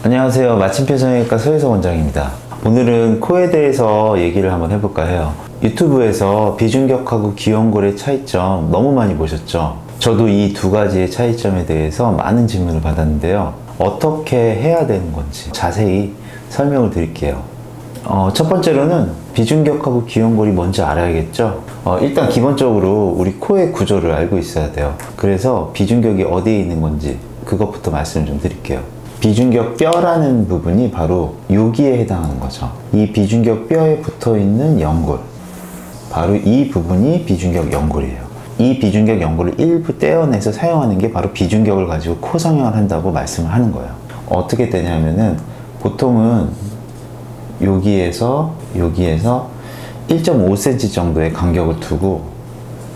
안녕하세요. 마침표 성형외과 서혜석 원장입니다. 오늘은 코에 대해서 얘기를 한번 해볼까 해요. 유튜브에서 비중격하고 귀연골의 차이점 너무 많이 보셨죠? 저도 이 두 가지의 차이점에 대해서 많은 질문을 받았는데요. 어떻게 해야 되는 건지 자세히 설명을 드릴게요. 첫 번째로는 비중격하고 귀연골이 뭔지 알아야겠죠? 일단 기본적으로 우리 코의 구조를 알고 있어야 돼요. 그래서 비중격이 어디에 있는 건지 그것부터 말씀을 좀 드릴게요. 비중격 뼈라는 부분이 바로 여기에 해당하는 거죠. 이 비중격 뼈에 붙어 있는 연골, 바로 이 부분이 비중격 연골이에요. 이 비중격 연골을 일부 떼어내서 사용하는 게 바로 비중격을 가지고 코 성형을 한다고 말씀을 하는 거예요. 어떻게 되냐면은 보통은 여기에서 1.5cm 정도의 간격을 두고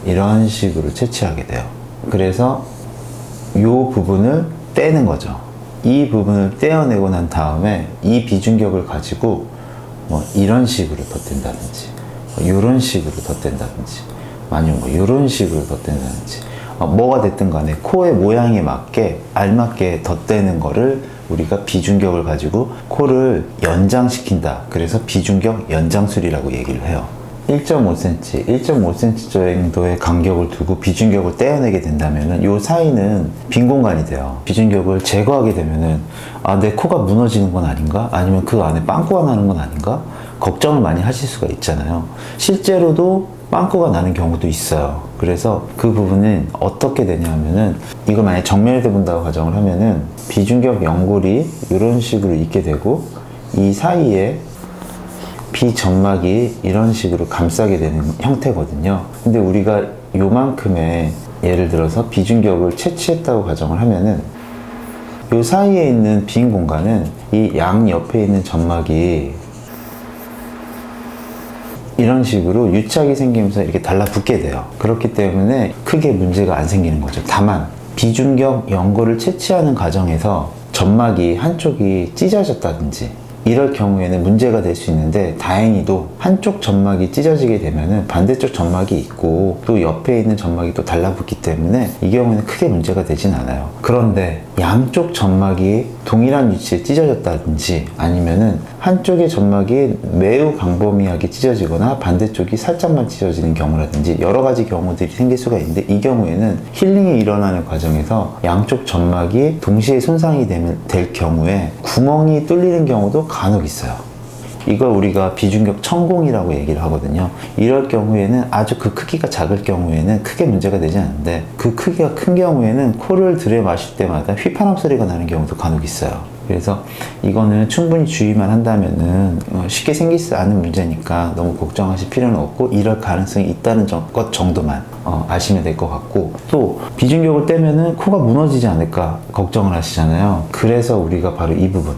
이런 식으로 채취하게 돼요. 그래서 이 부분을 떼는 거죠. 이 부분을 떼어내고 난 다음에 이 비중격을 가지고 이런 식으로 덧댄다든지 이런 식으로 덧댄다든지 아니면 이런 식으로 덧댄다든지 뭐가 됐든 간에 코의 모양에 맞게 알맞게 덧대는 거를 우리가 비중격을 가지고 코를 연장시킨다. 그래서 비중격 연장술이라고 얘기를 해요. 1.5cm 정도의 간격을 두고 비중격을 떼어내게 된다면은 요 사이는 빈 공간이 돼요. 비중격을 제거하게 되면은 내 코가 무너지는 건 아닌가? 아니면 그 안에 빵꾸가 나는 건 아닌가? 걱정을 많이 하실 수가 있잖아요. 실제로도 빵꾸가 나는 경우도 있어요. 그래서 그 부분은 어떻게 되냐면은 이걸 만약에 정면에서 본다고 가정을 하면은 비중격 연골이 이런 식으로 있게 되고 이 사이에 비점막이 이런 식으로 감싸게 되는 형태거든요. 근데 우리가 요만큼의 예를 들어서 비중격을 채취했다고 가정을 하면은 요 사이에 있는 빈 공간은 이 양 옆에 있는 점막이 이런 식으로 유착이 생기면서 이렇게 달라붙게 돼요. 그렇기 때문에 크게 문제가 안 생기는 거죠. 다만 비중격 연골을 채취하는 과정에서 점막이 한쪽이 찢어졌다든지 이럴 경우에는 문제가 될 수 있는데 다행히도 한쪽 점막이 찢어지게 되면은 반대쪽 점막이 있고 또 옆에 있는 점막이 또 달라붙기 때문에 이 경우에는 크게 문제가 되진 않아요. 그런데 양쪽 점막이 동일한 위치에 찢어졌다든지 아니면은 한쪽의 점막이 매우 광범위하게 찢어지거나 반대쪽이 살짝만 찢어지는 경우라든지 여러 가지 경우들이 생길 수가 있는데 이 경우에는 힐링이 일어나는 과정에서 양쪽 점막이 동시에 손상이 될 경우에 구멍이 뚫리는 경우도 간혹 있어요. 이걸 우리가 비중격 천공이라고 얘기를 하거든요. 이럴 경우에는 아주 그 크기가 작을 경우에는 크게 문제가 되지 않는데 그 크기가 큰 경우에는 코를 들이마실 때마다 휘파람 소리가 나는 경우도 간혹 있어요. 그래서 이거는 충분히 주의만 한다면은 쉽게 생길 수 않은 문제니까 너무 걱정하실 필요는 없고 이럴 가능성이 있다는 것 정도만 아시면 될 것 같고, 또 비중격을 떼면은 코가 무너지지 않을까 걱정을 하시잖아요. 그래서 우리가 바로 이 부분,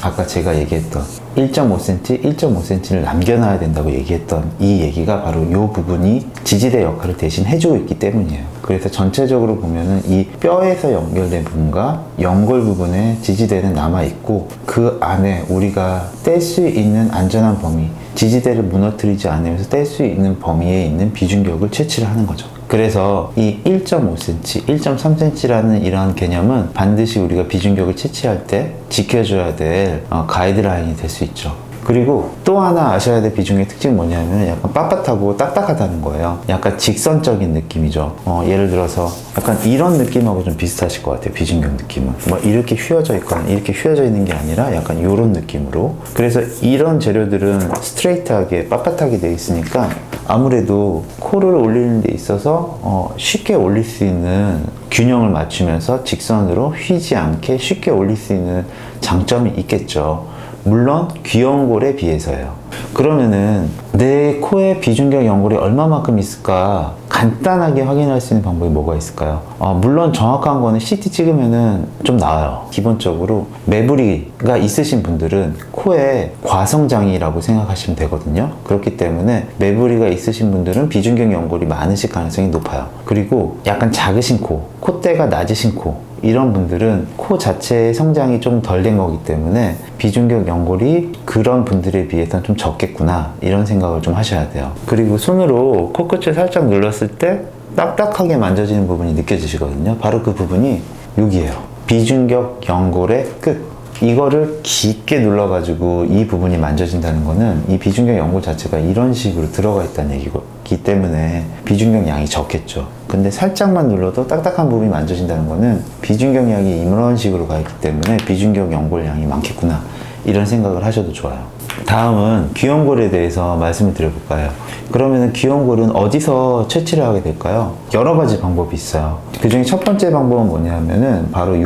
아까 제가 얘기했던 1.5cm를 남겨놔야 된다고 얘기했던 이 얘기가 바로 이 부분이 지지대 역할을 대신 해주고 있기 때문이에요. 그래서 전체적으로 보면은 이 뼈에서 연결된 부분과 연골 부분에 지지대는 남아있고 그 안에 우리가 뗄 수 있는 안전한 범위, 지지대를 무너뜨리지 않으면서 뗄 수 있는 범위에 있는 비중격을 채취를 하는 거죠. 그래서 이 1.5cm, 1.3cm라는 이러한 개념은 반드시 우리가 비중격을 채취할 때 지켜줘야 될 가이드라인이 될 수 있죠. 그리고 또 하나 아셔야 될 비중의 특징이 뭐냐면 약간 빳빳하고 딱딱하다는 거예요. 약간 직선적인 느낌이죠. 예를 들어서 약간 이런 느낌하고 좀 비슷하실 것 같아요. 비중격 느낌은 이렇게 휘어져 있거나 이렇게 휘어져 있는 게 아니라 약간 이런 느낌으로. 그래서 이런 재료들은 스트레이트하게 빳빳하게 돼 있으니까 아무래도 코를 올리는 데 있어서 쉽게 올릴 수 있는, 균형을 맞추면서 직선으로 휘지 않게 쉽게 올릴 수 있는 장점이 있겠죠. 물론 귀연골에 비해서요. 그러면은 내 코에 비중격 연골이 얼마만큼 있을까 간단하게 확인할 수 있는 방법이 뭐가 있을까요? 물론 정확한 거는 CT 찍으면은 좀 나아요. 기본적으로 매부리가 있으신 분들은 코에 과성장이라고 생각하시면 되거든요. 그렇기 때문에 매부리가 있으신 분들은 비중격 연골이 많으실 가능성이 높아요. 그리고 약간 작으신 코, 콧대가 낮으신 코, 이런 분들은 코 자체의 성장이 좀 덜 된 거기 때문에 비중격 연골이 그런 분들에 비해서는 좀 적겠구나, 이런 생각을 좀 하셔야 돼요. 그리고 손으로 코끝을 살짝 눌렀을 때 딱딱하게 만져지는 부분이 느껴지시거든요. 바로 그 부분이 여기예요. 비중격 연골의 끝. 이거를 깊게 눌러가지고 이 부분이 만져진다는 거는 이 비중격 연골 자체가 이런 식으로 들어가 있다는 얘기기 때문에 비중격 양이 적겠죠. 근데 살짝만 눌러도 딱딱한 부분이 만져진다는 거는 비중격 양이 이런 식으로 가 있기 때문에 비중격 연골 양이 많겠구나, 이런 생각을 하셔도 좋아요. 다음은 귀연골에 대해서 말씀을 드려볼까요? 그러면은 귀연골은 어디서 채취를 하게 될까요? 여러 가지 방법이 있어요. 그 중에 첫 번째 방법은 뭐냐면은 바로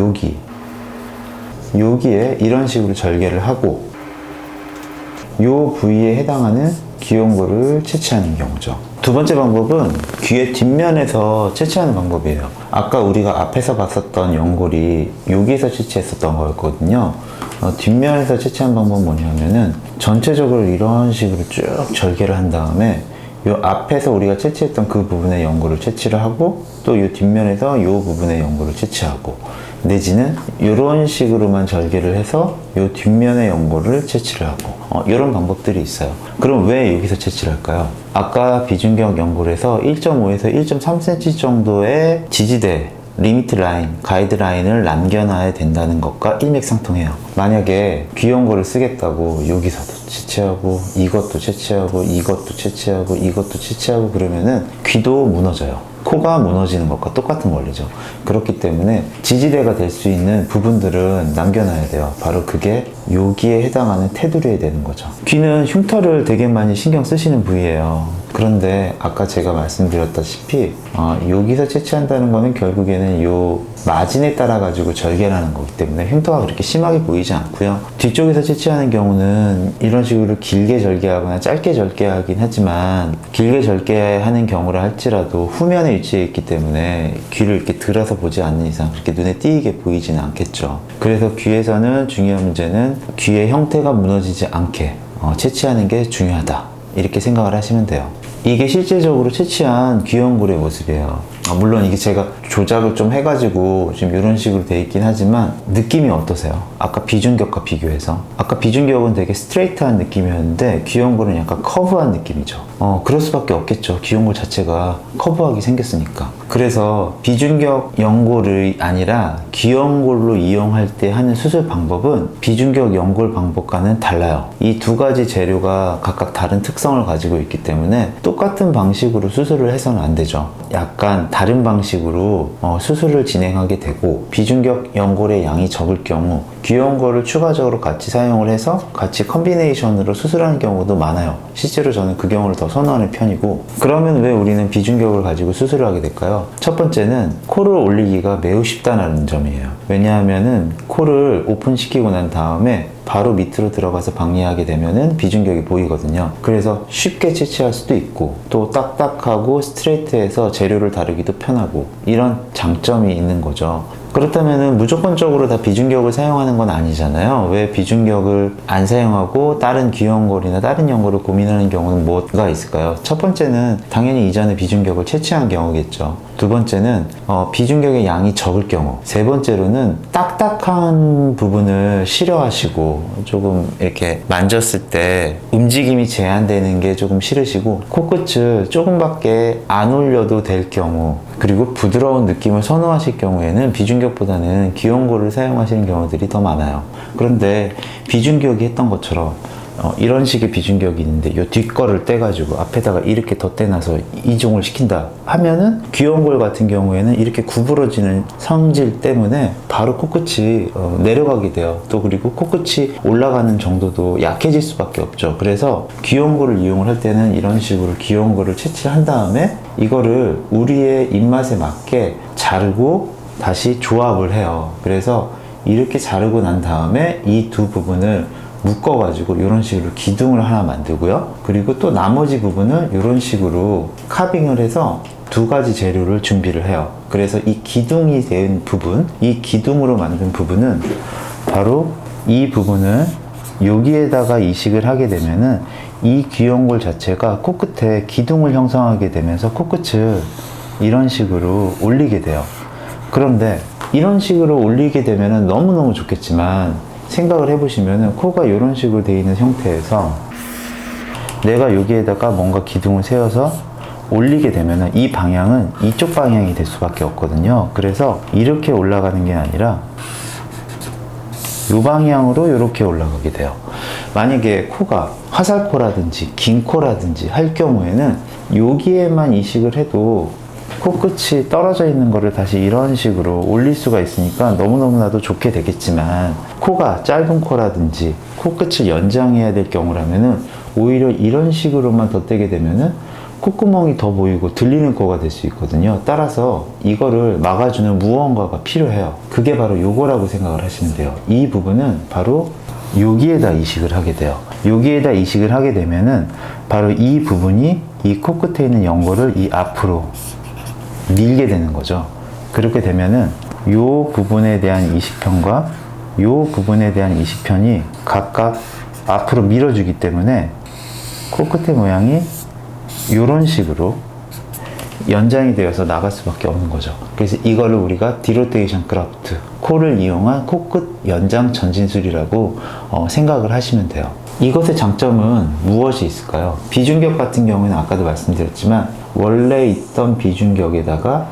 여기에 이런 식으로 절개를 하고 요 부위에 해당하는 귀연골을 채취하는 경우죠. 두 번째 방법은 귀의 뒷면에서 채취하는 방법이에요. 아까 우리가 앞에서 봤었던 연골이 여기에서 채취했었던 거였거든요. 뒷면에서 채취한 방법은 뭐냐면은 전체적으로 이런 식으로 쭉 절개를 한 다음에 요 앞에서 우리가 채취했던 그 부분의 연골을 채취를 하고 또 요 뒷면에서 요 부분의 연골을 채취하고, 내지는 이런 식으로만 절개를 해서 요 뒷면의 연골을 채취를 하고, 이런 방법들이 있어요. 그럼 왜 여기서 채취를 할까요? 아까 비중격 연골에서 1.5에서 1.3cm 정도의 지지대, 리미트 라인, 가이드 라인을 남겨놔야 된다는 것과 일맥상통해요. 만약에 귀연골을 쓰겠다고 여기서도 채취하고 이것도 채취하고 이것도 채취하고 이것도 채취하고 그러면은 귀도 무너져요. 코가 무너지는 것과 똑같은 원리죠. 그렇기 때문에 지지대가 될 수 있는 부분들은 남겨놔야 돼요. 바로 그게 여기에 해당하는 테두리에 되는 거죠. 귀는 흉터를 되게 많이 신경 쓰시는 부위예요. 그런데 아까 제가 말씀드렸다시피 여기서 채취한다는 거는 결국에는 요 마진에 따라 가지고 절개를 하는 거기 때문에 흉터가 그렇게 심하게 보이지 않고요. 뒤쪽에서 채취하는 경우는 이런 식으로 길게 절개하거나 짧게 절개하긴 하지만, 길게 절개하는 경우라 할지라도 후면에 위치해 있기 때문에 귀를 이렇게 들어서 보지 않는 이상 그렇게 눈에 띄게 보이지는 않겠죠. 그래서 귀에서는 중요한 문제는 귀의 형태가 무너지지 않게 채취하는 게 중요하다, 이렇게 생각을 하시면 돼요. 이게 실제적으로 채취한 귀연골의 모습이에요. 물론 이게 제가 조작을 좀 해가지고 지금 이런 식으로 돼 있긴 하지만 느낌이 어떠세요? 아까 비중격과 비교해서. 아까 비중격은 되게 스트레이트한 느낌이었는데 귀연골은 약간 커브한 느낌이죠. 그럴 수밖에 없겠죠. 귀연골 자체가 커브하게 생겼으니까. 그래서 비중격 연골이 아니라 귀연골로 이용할 때 하는 수술 방법은 비중격 연골 방법과는 달라요. 이 두 가지 재료가 각각 다른 특성을 가지고 있기 때문에 똑같은 방식으로 수술을 해서는 안 되죠. 약간 다른 방식으로 수술을 진행하게 되고, 비중격 연골의 양이 적을 경우 귀연골을 추가적으로 같이 사용을 해서 같이 컨비네이션으로 수술하는 경우도 많아요. 실제로 저는 그 경우를 더 선호하는 편이고. 그러면 왜 우리는 비중격을 가지고 수술을 하게 될까요? 첫 번째는 코를 올리기가 매우 쉽다는 점이에요. 왜냐하면은 코를 오픈시키고 난 다음에 바로 밑으로 들어가서 박리하게 되면은 비중격이 보이거든요. 그래서 쉽게 채취할 수도 있고, 또 딱딱하고 스트레이트해서 재료를 다루기도 편하고, 이런 장점이 있는 거죠. 그렇다면은 무조건적으로 다 비중격을 사용하는 건 아니잖아요. 왜 비중격을 안 사용하고 다른 귀연골이나 다른 연골을 고민하는 경우는 뭐가 있을까요? 첫 번째는 당연히 이전에 비중격을 채취한 경우겠죠. 두 번째는 비중격의 양이 적을 경우. 세 번째로는 딱딱한 부분을 싫어하시고 조금 이렇게 만졌을 때 움직임이 제한되는 게 조금 싫으시고, 코끝을 조금밖에 안 올려도 될 경우, 그리고 부드러운 느낌을 선호하실 경우에는 비중격보다는 귀연골을 사용하시는 경우들이 더 많아요. 그런데 비중격이 했던 것처럼 이런 식의 비중격이 있는데 이 뒷거를 떼가지고 앞에다가 이렇게 덧대놔서 이종을 시킨다 하면은 귀연골 같은 경우에는 이렇게 구부러지는 성질 때문에 바로 코끝이 내려가게 돼요. 또 그리고 코끝이 올라가는 정도도 약해질 수밖에 없죠. 그래서 귀연골을 이용을 할 때는 이런 식으로 귀연골을 채취한 다음에 이거를 우리의 입맛에 맞게 자르고 다시 조합을 해요. 그래서 이렇게 자르고 난 다음에 이 두 부분을 묶어가지고 이런 식으로 기둥을 하나 만들고요. 그리고 또 나머지 부분을 이런 식으로 카빙을 해서 두 가지 재료를 준비를 해요. 그래서 이 기둥이 된 부분, 이 기둥으로 만든 부분은 바로 이 부분을 여기에다가 이식을 하게 되면은 이 귀연골 자체가 코끝에 기둥을 형성하게 되면서 코끝을 이런 식으로 올리게 돼요. 그런데 이런 식으로 올리게 되면은 너무너무 좋겠지만, 생각을 해보시면은 코가 이런 식으로 되어 있는 형태에서 내가 여기에다가 뭔가 기둥을 세워서 올리게 되면은 이 방향은 이쪽 방향이 될 수밖에 없거든요. 그래서 이렇게 올라가는 게 아니라 루방향으로 이렇게 올라가게 돼요. 만약에 코가 화살코라든지 긴 코라든지 할 경우에는 여기에만 이식을 해도 코끝이 떨어져 있는 거를 다시 이런 식으로 올릴 수가 있으니까 너무너무나도 좋게 되겠지만, 코가 짧은 코라든지 코끝을 연장해야 될 경우라면은 오히려 이런 식으로만 덧대게 되면은 콧구멍이 더 보이고 들리는 코가 될 수 있거든요. 따라서 이거를 막아주는 무언가가 필요해요. 그게 바로 요거라고 생각을 하시면 돼요. 이 부분은 바로 여기에다 이식을 하게 돼요. 여기에다 이식을 하게 되면은 바로 이 부분이 이 코끝에 있는 연골을 이 앞으로 밀게 되는 거죠. 그렇게 되면은 요 부분에 대한 이식편과 요 부분에 대한 이식편이 각각 앞으로 밀어주기 때문에 코끝의 모양이 이런 식으로 연장이 되어서 나갈 수밖에 없는 거죠. 그래서 이거를 우리가 디로테이션 그라프트, 코를 이용한 코끝 연장 전진술이라고 생각을 하시면 돼요. 이것의 장점은 무엇이 있을까요? 비중격 같은 경우는 아까도 말씀드렸지만 원래 있던 비중격에다가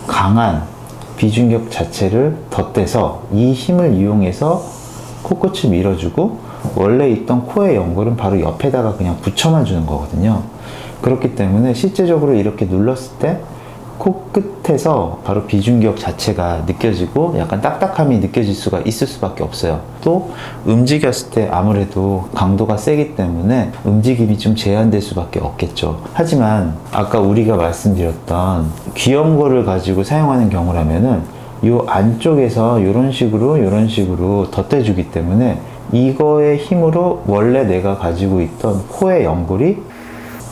강한 비중격 자체를 덧대서 이 힘을 이용해서 코끝을 밀어주고 원래 있던 코의 연골은 바로 옆에다가 그냥 붙여만 주는 거거든요. 그렇기 때문에 실제적으로 이렇게 눌렀을 때 코끝에서 바로 비중격 자체가 느껴지고 약간 딱딱함이 느껴질 수가 있을 수밖에 없어요. 또 움직였을 때 아무래도 강도가 세기 때문에 움직임이 좀 제한될 수밖에 없겠죠. 하지만 아까 우리가 말씀드렸던 귀염골을 가지고 사용하는 경우라면은 이 안쪽에서 이런 식으로 덧대주기 때문에 이거의 힘으로 원래 내가 가지고 있던 코의 연골이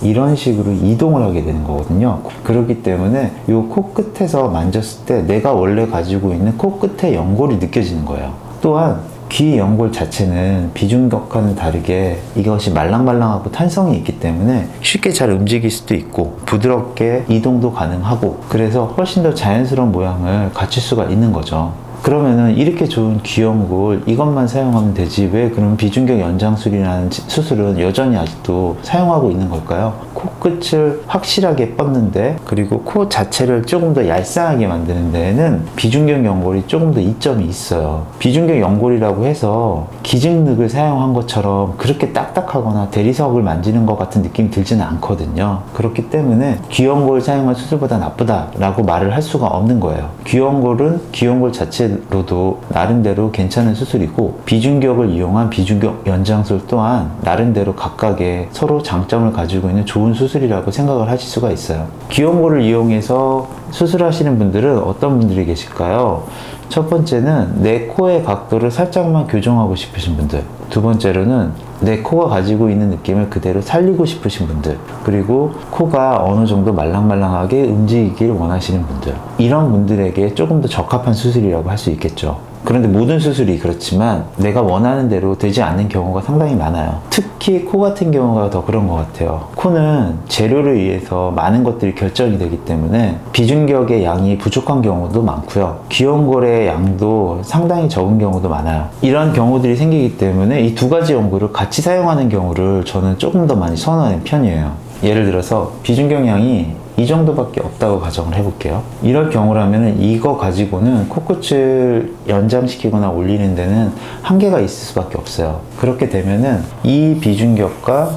이런 식으로 이동을 하게 되는 거거든요. 그렇기 때문에 이 코끝에서 만졌을 때 내가 원래 가지고 있는 코끝의 연골이 느껴지는 거예요. 또한 귀 연골 자체는 비중격과는 다르게 이것이 말랑말랑하고 탄성이 있기 때문에 쉽게 잘 움직일 수도 있고 부드럽게 이동도 가능하고, 그래서 훨씬 더 자연스러운 모양을 갖출 수가 있는 거죠. 그러면은 이렇게 좋은 귀연골 이것만 사용하면 되지 왜 그럼 비중격 연장술이라는 수술은 여전히 아직도 사용하고 있는 걸까요? 코끝을 확실하게 뻗는데, 그리고 코 자체를 조금 더 얄쌍하게 만드는 데에는 비중격 연골이 조금 더 이점이 있어요. 비중격 연골이라고 해서 기증늑을 사용한 것처럼 그렇게 딱딱하거나 대리석을 만지는 것 같은 느낌이 들지는 않거든요. 그렇기 때문에 귀연골 사용한 수술보다 나쁘다라고 말을 할 수가 없는 거예요. 귀연골은 귀연골 자체로도 나름대로 괜찮은 수술이고, 비중격을 이용한 비중격 연장술 또한 나름대로 각각의 서로 장점을 가지고 있는 좋은 수술이라고 생각을 하실 수가 있어요. 귀연골을 이용해서 수술하시는 분들은 어떤 분들이 계실까요? 첫 번째는 내 코의 각도를 살짝만 교정하고 싶으신 분들, 두 번째로는 내 코가 가지고 있는 느낌을 그대로 살리고 싶으신 분들, 그리고 코가 어느 정도 말랑말랑하게 움직이길 원하시는 분들, 이런 분들에게 조금 더 적합한 수술이라고 할 수 있겠죠. 그런데 모든 수술이 그렇지만 내가 원하는 대로 되지 않는 경우가 상당히 많아요. 특히 코 같은 경우가 더 그런 것 같아요. 코는 재료를 의해서 많은 것들이 결정이 되기 때문에 비중격의 양이 부족한 경우도 많고요. 귀연골의 양도 상당히 적은 경우도 많아요. 이런 경우들이 생기기 때문에 이 두 가지 연골을 같이 사용하는 경우를 저는 조금 더 많이 선호하는 편이에요. 예를 들어서 비중격 양이 이 정도밖에 없다고 가정을 해볼게요. 이럴 경우라면 이거 가지고는 코끝을 연장시키거나 올리는 데는 한계가 있을 수밖에 없어요. 그렇게 되면은 이 비중격과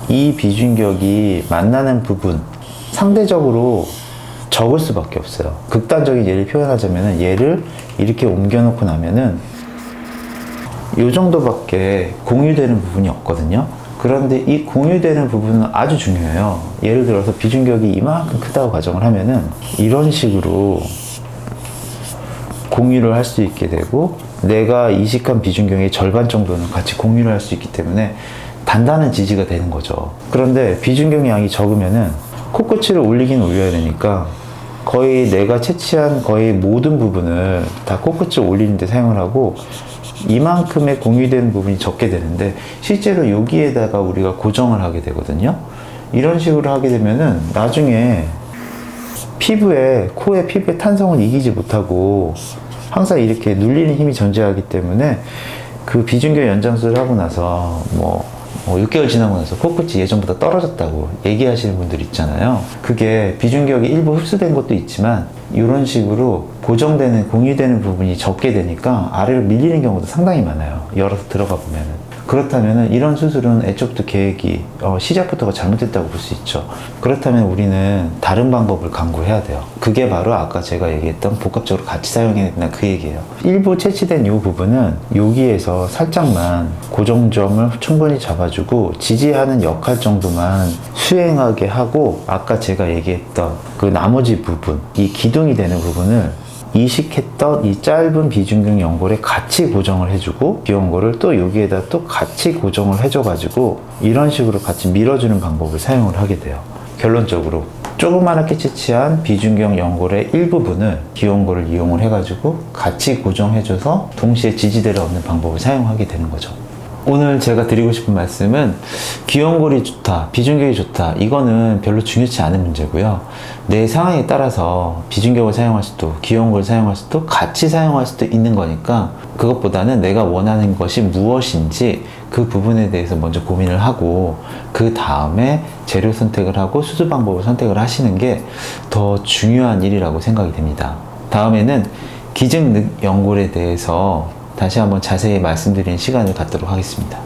이 비중격이 만나는 부분 상대적으로 적을 수밖에 없어요. 극단적인 예를 표현하자면은 얘를 이렇게 옮겨놓고 나면은 이 정도밖에 공유되는 부분이 없거든요. 그런데 이 공유되는 부분은 아주 중요해요. 예를 들어서 비중격이 이만큼 크다고 가정을 하면은 이런 식으로 공유를 할 수 있게 되고, 내가 이식한 비중격의 절반 정도는 같이 공유를 할 수 있기 때문에 단단한 지지가 되는 거죠. 그런데 비중격 양이 적으면은 코끝을 올리긴 올려야 되니까 거의 내가 채취한 거의 모든 부분을 다 코끝을 올리는 데 사용을 하고, 이만큼의 공유된 부분이 적게 되는데 실제로 여기에다가 우리가 고정을 하게 되거든요. 이런 식으로 하게 되면은 나중에 코의 피부의 탄성을 이기지 못하고 항상 이렇게 눌리는 힘이 존재하기 때문에 그 비중격 연장술을 하고 나서 뭐 6개월 지나고 나서 코끝이 예전보다 떨어졌다고 얘기하시는 분들 있잖아요. 그게 비중격이 일부 흡수된 것도 있지만 이런 식으로 고정되는, 공유되는 부분이 적게 되니까 아래로 밀리는 경우도 상당히 많아요. 열어서 들어가 보면은. 그렇다면 이런 수술은 애초부터 계획이 시작부터가 잘못됐다고 볼 수 있죠. 그렇다면 우리는 다른 방법을 강구해야 돼요. 그게 바로 아까 제가 얘기했던 복합적으로 같이 사용해야 된다 그 얘기예요. 일부 채취된 이 부분은 여기에서 살짝만 고정점을 충분히 잡아주고 지지하는 역할 정도만 수행하게 하고, 아까 제가 얘기했던 그 나머지 부분, 이 기둥이 되는 부분을 이식했던 이 짧은 비중격 연골에 같이 고정을 해주고, 귀여운 거를 또 여기에다 또 같이 고정을 해줘가지고 이런 식으로 같이 밀어주는 방법을 사용을 하게 돼요. 결론적으로 조그맣게 채취한 비중격 연골의 일부분을 귀여운 거를 이용을 해가지고 같이 고정해줘서 동시에 지지대를 얻는 방법을 사용하게 되는 거죠. 오늘 제가 드리고 싶은 말씀은 귀연골이 좋다, 비중격이 좋다, 이거는 별로 중요치 않은 문제고요. 내 상황에 따라서 비중격을 사용할 수도 귀연골을 사용할 수도 같이 사용할 수도 있는 거니까, 그것보다는 내가 원하는 것이 무엇인지 그 부분에 대해서 먼저 고민을 하고 그 다음에 재료 선택을 하고 수술 방법을 선택을 하시는 게 더 중요한 일이라고 생각이 됩니다. 다음에는 기증 연골에 대해서 다시 한번 자세히 말씀드리는 시간을 갖도록 하겠습니다.